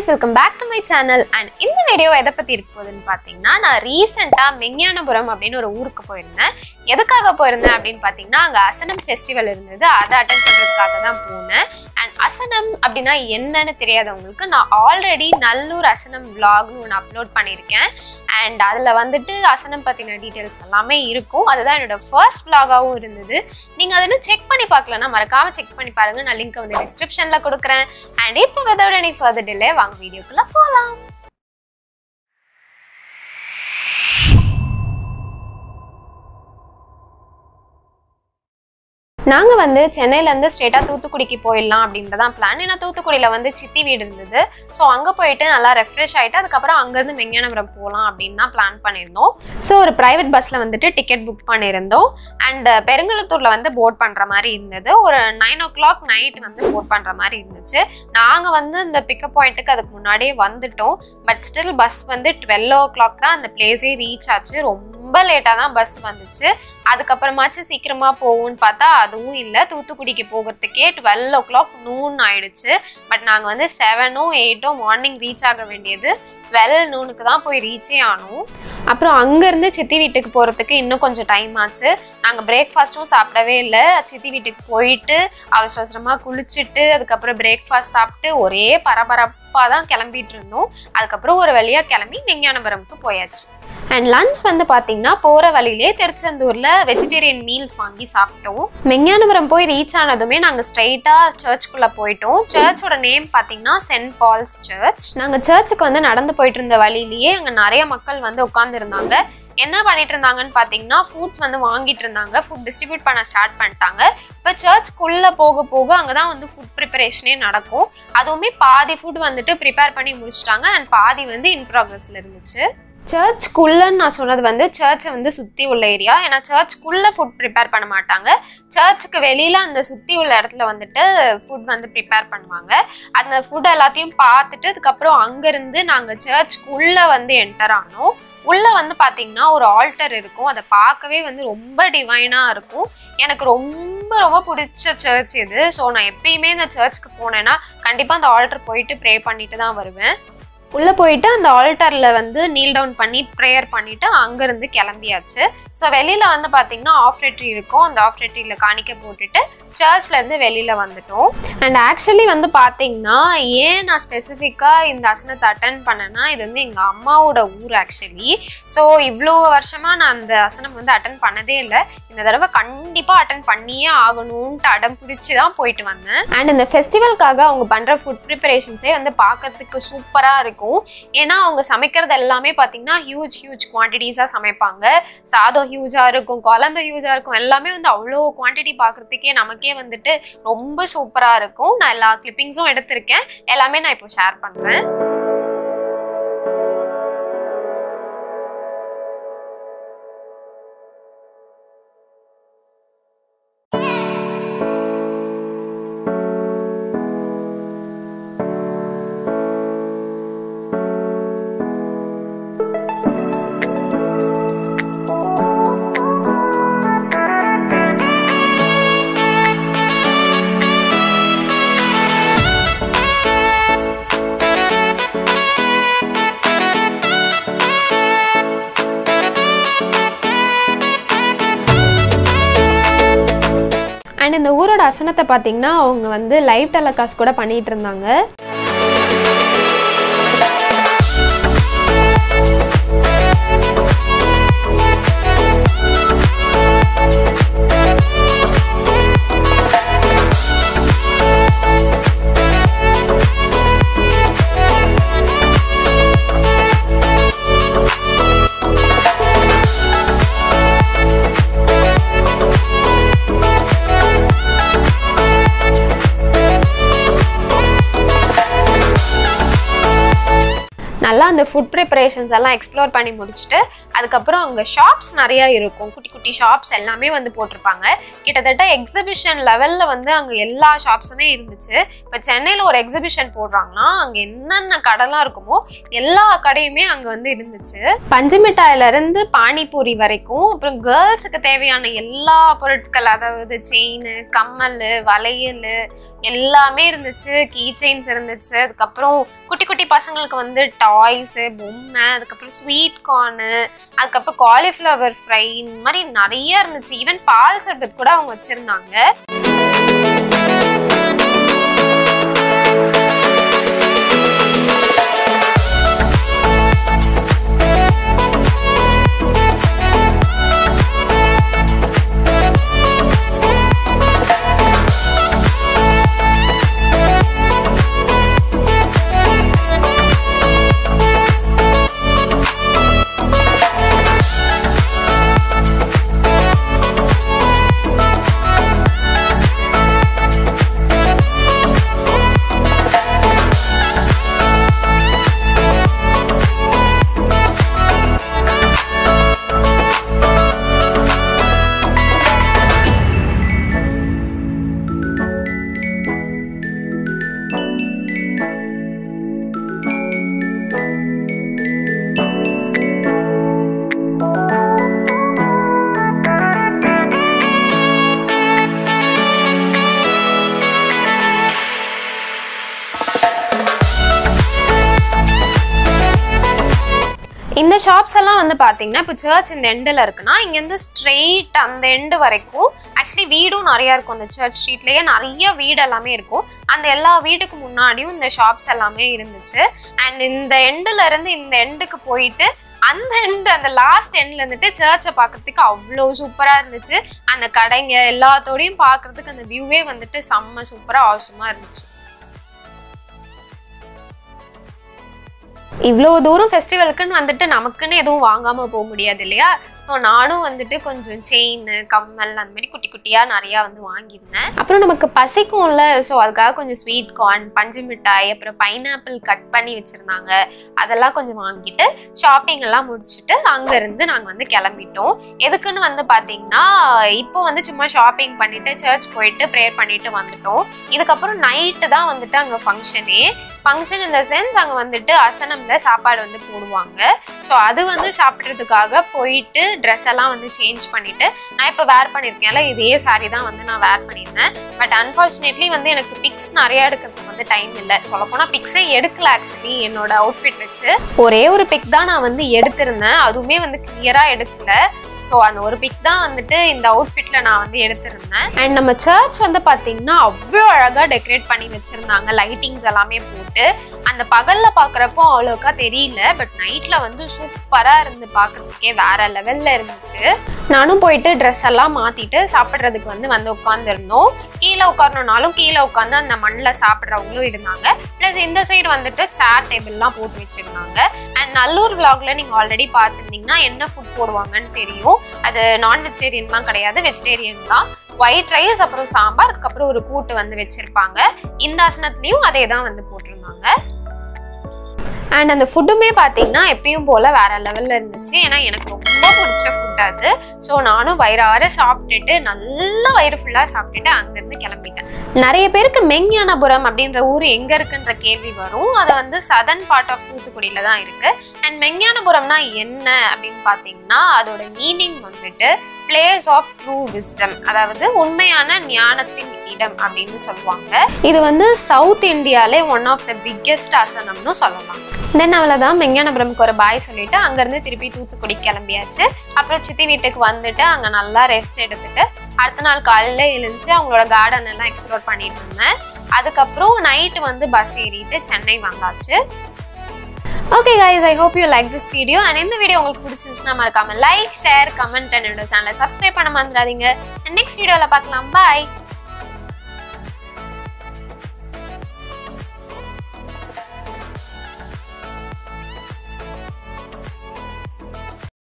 welcome back to my channel. And in the video எதை பத்தி இருக்க போகுதுன்னு பாத்தீங்கன்னா நான் ரீசெண்டா மெக்ஞானபுரம் அப்படின ஒரு ஊருக்கு போயிருந்தேன். எதுக்காக போயிருந்தேன் அப்படினு பாத்தீங்கன்னா அங்க அசனம் ஃபெஸ்டிவல் இருந்தது. அதை அட்டெண்ட் பண்றதுக்காக தான் போனேன். And அசனம் அப்படினா என்னன்னு தெரியாதவங்களுக்கு நான் ஆல்ரெடி நல்லூர் அசனம் vlogனு ஒன்னு அப்லோட் பண்ணிருக்கேன். And அதுல வந்துட்டு அசனம் பத்தின டீடைல்ஸ் எல்லாமே இருக்கும். அதுதான் என்னோட ஃபர்ஸ்ட் vlog-ஆவும் இருந்தது. நீங்க அதெல்லாம் செக் பண்ணி பார்க்கலனா மறக்காம செக் பண்ணி பாருங்க. நான் லிங்க் வந்து டிஸ்கிரிப்ஷன்ல கொடுக்கிறேன். And இப்போ without any further delay வாங்க வீடியோக்குள்ள போலாம். நாங்க வந்து சென்னையில இருந்து ஸ்ட்ரைட்டா தூத்துக்குடிக்கு போயிடலாம் அப்படின்றதான் பிளான். ஏன்னா தூத்துக்குடியில வந்து சித்தி வீடு இருந்தது. ஸோ அங்க போயிட்டு நல்லா ரெஃப்ரெஷ் ஆயிட்டு அதுக்கப்புறம் அங்கிருந்து மெக்ஞானபுரம் போகலாம் அப்படின்னு தான் பிளான் பண்ணியிருந்தோம். ஸோ ஒரு பிரைவேட் பஸ்ல வந்துட்டு டிக்கெட் புக் பண்ணியிருந்தோம். அண்ட் பெருங்கலத்தூர்ல வந்து போட் பண்ற மாதிரி இருந்தது. ஒரு 9 o'clock நைட் வந்து போட் பண்ற மாதிரி இருந்துச்சு. நாங்க வந்து இந்த பிக்கப் பாயிண்ட்டுக்கு அதுக்கு முன்னாடியே வந்துட்டோம். பட் ஸ்டில் பஸ் வந்து 12 o'clock தான் அந்த பிளேஸே ரீச் ஆச்சு. ரொம்ப லேட்டா தான் பஸ் வந்துச்சு. அதுக்கப்புறமாச்சு சீக்கிரமா போகும்னு பார்த்தா அதுவும் இல்லை. தூத்துக்குடிக்கு போகிறதுக்கே 12 o'clock noon ஆயிடுச்சு. பட் நாங்கள் வந்து 7 or 8 மார்னிங் ரீச் ஆக வேண்டியது 12 noonக்கு தான் போய் ரீச்சே ஆனோம். அப்புறம் அங்கேருந்து சித்தி வீட்டுக்கு போகிறதுக்கு இன்னும் கொஞ்சம் டைம் ஆச்சு. நாங்கள் பிரேக்ஃபாஸ்ட்டும் சாப்பிடவே இல்லை. சித்தி வீட்டுக்கு போயிட்டு அவசர அவசரமாக குளிச்சுட்டு அதுக்கப்புறம் பிரேக்ஃபாஸ்ட் சாப்பிட்டு ஒரே பரபரப்பாக தான் கிளம்பிட்டு இருந்தோம். அதுக்கப்புறம் ஒரு வழியாக கிளம்பி மெக்ஞானபுரம்க்கு போயாச்சு. அண்ட் லஞ்ச் வந்து பார்த்தீங்கன்னா போகிற வழியிலே திருச்செந்தூரில் வெஜிடேரியன் மீல்ஸ் வாங்கி சாப்பிட்டோம். மெக்ஞானபுரம் போய் ரீச் ஆனதுமே நாங்கள் ஸ்ட்ரைட்டாக சர்ச்சுக்குள்ளே போயிட்டோம். சர்ச்சோட நேம் பார்த்தீங்கன்னா சென்ட் பால்ஸ் சர்ச். நாங்கள் சர்ச்சுக்கு வந்து நடந்து போயிட்டு இருந்த வழியிலேயே அங்கே நிறைய மக்கள் வந்து உட்காந்துருந்தாங்க. என்ன பண்ணிட்டு இருந்தாங்கன்னு பார்த்தீங்கன்னா ஃபுட்ஸ் வந்து வாங்கிட்டு இருந்தாங்க. ஃபுட் டிஸ்ட்ரிபியூட் பண்ண ஸ்டார்ட் பண்ணிட்டாங்க. இப்போ சர்ச்சுக்குள்ளே போக போக அங்கே தான் வந்து ஃபுட் ப்ரிப்பரேஷனே நடக்கும். அதுவுமே பாதி ஃபுட் வந்துட்டு ப்ரிப்பேர் பண்ணி முடிச்சிட்டாங்க. அண்ட் பாதி வந்து இன் ப்ராக்ரஸில் இருந்துச்சு. சர்ச்சுக்குள்ளன்னு நான் சொன்னது வந்து சர்ச்சை வந்து சுற்றி உள்ள ஏரியா. ஏன்னா சர்ச்சுக்குள்ளே ஃபுட் ப்ரிப்பேர் பண்ண மாட்டாங்க. சர்ச்சுக்கு வெளியில் அந்த சுற்றி உள்ள இடத்துல வந்துட்டு ஃபுட் வந்து ப்ரிப்பேர் பண்ணுவாங்க. அந்த ஃபுட் எல்லாத்தையும் பார்த்துட்டு அதுக்கப்புறம் அங்கேருந்து நாங்கள் சர்ச்சுக்குள்ளே வந்து என்டர் ஆனோம். உள்ளே வந்து பார்த்தீங்கன்னா ஒரு ஆல்டர் இருக்கும். அதை பார்க்கவே வந்து ரொம்ப டிவைனாக இருக்கும். எனக்கு ரொம்ப ரொம்ப பிடிச்ச சர்ச் இது. ஸோ நான் எப்பயுமே இந்த சர்ச்சுக்கு போனேன்னா கண்டிப்பாக அந்த ஆல்டர் போயிட்டு ப்ரே பண்ணிட்டு தான் வருவேன். உள்ளே போயிட்டு அந்த ஆல்டரில் வந்து நீல் டவுன் பண்ணி ப்ரேயர் பண்ணிவிட்டு அங்கேருந்து கிளம்பியாச்சு. ஸோ வெளியில் வந்து பார்த்திங்கன்னா ஆஃப்ரெட்ரி இருக்கும். அந்த ஆஃப்ரெட்ரியில் காணிக்க போட்டுட்டு சர்ச்லேருந்து வெளியில் வந்துட்டோம். அண்ட் ஆக்சுவலி வந்து பார்த்திங்கன்னா ஏன் நான் ஸ்பெசிஃபிக்காக இந்த அசனத்தை அட்டன் பண்ணேன்னா இது வந்து எங்கள் அம்மாவோட ஊர் ஆக்சுவலி. ஸோ இவ்வளோ வருஷமாக நான் அந்த அசனம் வந்து அட்டன் பண்ணதே இல்லை. இந்த தடவை கண்டிப்பாக அட்டன் பண்ணியே ஆகணும்ன்ட்டு அடம் பிடிச்சி தான் போயிட்டு வந்தேன். அண்ட் இந்த ஃபெஸ்டிவலுக்காக அவங்க பண்ணுற ஃபுட் ப்ரிப்பரேஷன்ஸே வந்து பார்க்கறதுக்கு சூப்பராக இருக்கும். ஏன்னா அவங்க சமைக்கிறது எல்லாமே பார்த்தீங்கன்னா ஹியூஜ் குவான்டிட்டிஸாக சமைப்பாங்க. சாதம் ஹியூஜாக இருக்கும், குழம்பு ஹியூஜாக இருக்கும். எல்லாமே வந்து அவ்வளோ குவான்டிட்டி பார்க்குறதுக்கே நமக்கே வந்துட்டு ரொம்ப சூப்பராக இருக்கும். நான் எல்லா கிளிப்பிங்ஸும் எடுத்திருக்கேன். எல்லாமே நான் இப்போ ஷேர் பண்ணுறேன். அண்ட் இந்த ஊரோட அசனத்தை பார்த்தீங்கன்னா அவங்க வந்து லைவ் டெலிகாஸ்ட் கூட பண்ணிட்டு இருந்தாங்க. நல்லா அந்த ஃபுட் ப்ரிப்பரேஷன்ஸ் எல்லாம் எக்ஸ்ப்ளோர் பண்ணி முடிச்சுட்டு அதுக்கப்புறம் அங்கே ஷாப்ஸ் நிறையா இருக்கும். குட்டி குட்டி ஷாப்ஸ் எல்லாமே வந்து போட்டிருப்பாங்க. கிட்டத்தட்ட எக்ஸிபிஷன் லெவலில் வந்து அங்கே எல்லா ஷாப்ஸுமே இருந்துச்சு. இப்போ சென்னையில் ஒரு எக்ஸிபிஷன் போடுறாங்கன்னா அங்கே என்னென்ன கடைலாம் இருக்குமோ எல்லா கடையுமே அங்கே வந்து இருந்துச்சு. பஞ்சு மிட்டாயிலேருந்து பானிபூரி வரைக்கும், அப்புறம் கேர்ள்ஸுக்கு தேவையான எல்லா பொருட்கள், அதாவது செயின், கம்மல், வளையல் எல்லாமே இருந்துச்சு. கீ செயின்ஸ் இருந்துச்சு. அதுக்கப்புறம் குட்டி குட்டி பசங்களுக்கு வந்து டாய்ஸு, பொம்மை, அதுக்கப்புறம் ஸ்வீட் கார்னு, அதுக்கப்புறம் காலிஃப்ளவர் ஃப்ரை, இந்த மாதிரி நிறைய இருந்துச்சு. ஈவன் பால் சர்பத் கூட அவங்க வச்சிருந்தாங்க. இந்த ஷாப்ஸ் எல்லாம் வந்து பார்த்தீங்கன்னா இப்போ சர்ச் இந்த எண்டில் இருக்குன்னா இங்கேருந்து ஸ்ட்ரெயிட் அந்த எண்டு வரைக்கும் ஆக்சுவலி வீடும் நிறையா இருக்கும். அந்த சர்ச் ஸ்ட்ரீட்லேயே நிறைய வீடு எல்லாமே இருக்கும். அந்த எல்லா வீட்டுக்கு முன்னாடியும் இந்த ஷாப்ஸ் எல்லாமே இருந்துச்சு. அண்ட் இந்த எண்டில் இருந்து இந்த எண்டுக்கு போயிட்டு அந்த எண்டு, அந்த லாஸ்ட் எண்ட்ல இருந்துட்டு சர்ச்சை பார்க்கறதுக்கு அவ்வளோ சூப்பராக இருந்துச்சு. அந்த கடைங்க எல்லாத்தோடையும் பார்க்கறதுக்கு அந்த வியூவே வந்துட்டு செம்ம சூப்பராக அவசரமாக இருந்துச்சு. இவ்வளோ தூரம் ஃபெஸ்டிவலுக்குன்னு வந்துட்டு நமக்குன்னு எதுவும் வாங்காமல் போக முடியாது இல்லையா? ஸோ நானும் வந்துட்டு கொஞ்சம் செயின், கம்மல் அந்த மாதிரி குட்டி குட்டியாக நிறையா வந்து வாங்கியிருந்தேன். அப்புறம் நமக்கு பசிக்கும்ல, ஸோ அதுக்காக கொஞ்சம் ஸ்வீட் கார்ன், பஞ்சு மிட்டாய், அப்புறம் பைனாப்பிள் கட் பண்ணி வச்சுருந்தாங்க, அதெல்லாம் கொஞ்சம் வாங்கிட்டு ஷாப்பிங் எல்லாம் முடிச்சுட்டு அங்கேருந்து நாங்கள் வந்து கிளம்பிட்டோம். எதுக்குன்னு வந்து பார்த்தீங்கன்னா இப்போ வந்து சும்மா ஷாப்பிங் பண்ணிவிட்டு சர்ச் போயிட்டு ப்ரேயர் பண்ணிட்டு வந்துட்டோம். இதுக்கப்புறம் நைட்டு தான் வந்துட்டு அங்கே ஃபங்க்ஷன் இந்த சென்ஸ் அங்கே வந்துட்டு அசனமில் சாப்பாடு வந்து போடுவாங்க. ஸோ அது வந்து சாப்பிட்றதுக்காக போயிட்டு ட்ரெஸ் எல்லாம் வந்து சேஞ்ச் பண்ணிவிட்டு நான் இப்போ வேர் பண்ணியிருக்கேன்ல இதே சாரீ தான் வந்து நான் வேர் பண்ணியிருந்தேன். பட் அன்ஃபார்ச்சுனேட்லி வந்து எனக்கு பிக்ஸ் நிறையா எடுக்கிறதுக்கு வந்து டைம் இல்லை. சொல்லப்போனால் பிக்ஸே எடுக்கல. ஆக்சுவலி என்னோட அவுட்ஃபிட் வச்சு ஒரே ஒரு பிக் தான் நான் வந்து எடுத்திருந்தேன். அதுவுமே வந்து கிளியராக எடுக்கல. ஸோ அந்த ஒரு பிக் தான் வந்துட்டு இந்த அவுட்ஃபிட்டில் நான் வந்து எடுத்திருந்தேன். அண்ட் நம்ம சர்ச் வந்து பார்த்தீங்கன்னா அவ்வளோ அழகாக டெக்கரேட் பண்ணி வச்சுருந்தாங்க. லைட்டிங்ஸ் எல்லாமே போட்டு அந்த பகலில் பார்க்குறப்போ அவ்வளோக்கா தெரியல. பட் நைட்டில் வந்து சூப்பராக இருந்து பார்க்குறதுக்கே வேற லெவலில் இருந்துச்சு. நானும் போயிட்டு ட்ரெஸ் எல்லாம் மாற்றிட்டு சாப்பிட்றதுக்கு வந்து உட்காந்துருந்தோம். கீழே உட்காரணுன்னாலும் கீழே உட்காந்து அந்த மண்ணில் சாப்பிட்றவங்களும் இருந்தாங்க. ப்ளஸ் இந்த சைடு வந்துட்டு சேர் டேபிள்லாம் போட்டு வச்சுருந்தாங்க. அண்ட் நல்லூர் விலாகில் நீங்கள் ஆல்ரெடி பார்த்துருந்தீங்கன்னா என்ன ஃபுட் போடுவாங்கன்னு தெரியும். அது நான் வெஜிடேரியன்லாம் கிடையாது, வெஜிடேரியன் தான். ஒயிட் ரைஸ், அப்புறம் சாம்பார், அதுக்கப்புறம் ஒரு கூட்டு வந்து வச்சிருப்பாங்க. இந்த ஆசனத்துலேயும் அதே தான் வந்து போட்டிருந்தாங்க. அண்ட் அந்த ஃபுட்டுமே பார்த்தீங்கன்னா எப்பயும் போல் வேற லெவலில் இருந்துச்சு. ஏன்னா எனக்கு ரொம்ப பிடிச்ச ஃபுட் அது. ஸோ நானும் வயிறார சாப்பிட்டுட்டு நல்லா வயிறு ஃபுல்லாக சாப்பிட்டுட்டு அங்கேருந்து கிளம்பிட்டேன். நிறைய பேருக்கு மெங்ஞானபுரம் அப்படின்ற ஊர் எங்கே இருக்குன்ற கேள்வி வரும். அது வந்து சதர்ன் பார்ட் ஆஃப் தூத்துக்குடியில் தான் இருக்குது. அண்ட் மெங்ஞானபுரம்னா என்ன அப்படின்னு பார்த்தீங்கன்னா அதோட மீனிங் வந்துட்டு பிளேஸ் ஆஃப் ட்ரூ விஸ்டம், அதாவது உண்மையான ஞானத்தின் இடம் அப்படின்னு சொல்லுவாங்க. இது வந்து சவுத் இந்தியாலே ஒன் ஆஃப் த பிக்கெஸ்ட் ஆசனம்னு சொல்லலாம். தென் அவ்வளோதான், மெங்ஞானபுரம்க்கு ஒரு பாய் சொல்லிட்டு அங்கேருந்து திருப்பி தூத்துக்குடி கிளம்பியாச்சு. அப்புறம் சித்தி வீட்டுக்கு வந்துட்டு அங்கே நல்லா ரெஸ்ட் எடுத்துட்டு அடுத்த நாள் காலையில் எழுந்துச்சு அவங்களோட கார்டன் எல்லாம் எக்ஸ்ப்ளோர் பண்ணிட்டு இருந்தேன். அதுக்கப்புறம் நைட்டு வந்து பஸ் ஏறிட்டு சென்னை வந்தாச்சு. Okay guys, I hope you like this video. And இந்த வீடியோ உங்களுக்கு பிடிச்சிருந்துச்சுன்னா மறக்காம லைக், ஷேர், கமெண்ட், என்னோட சேனலை சப்ஸ்கிரைப் பண்ண மறந்துடாதீங்க. And next வீடியோவில் பார்க்கலாம். Bye.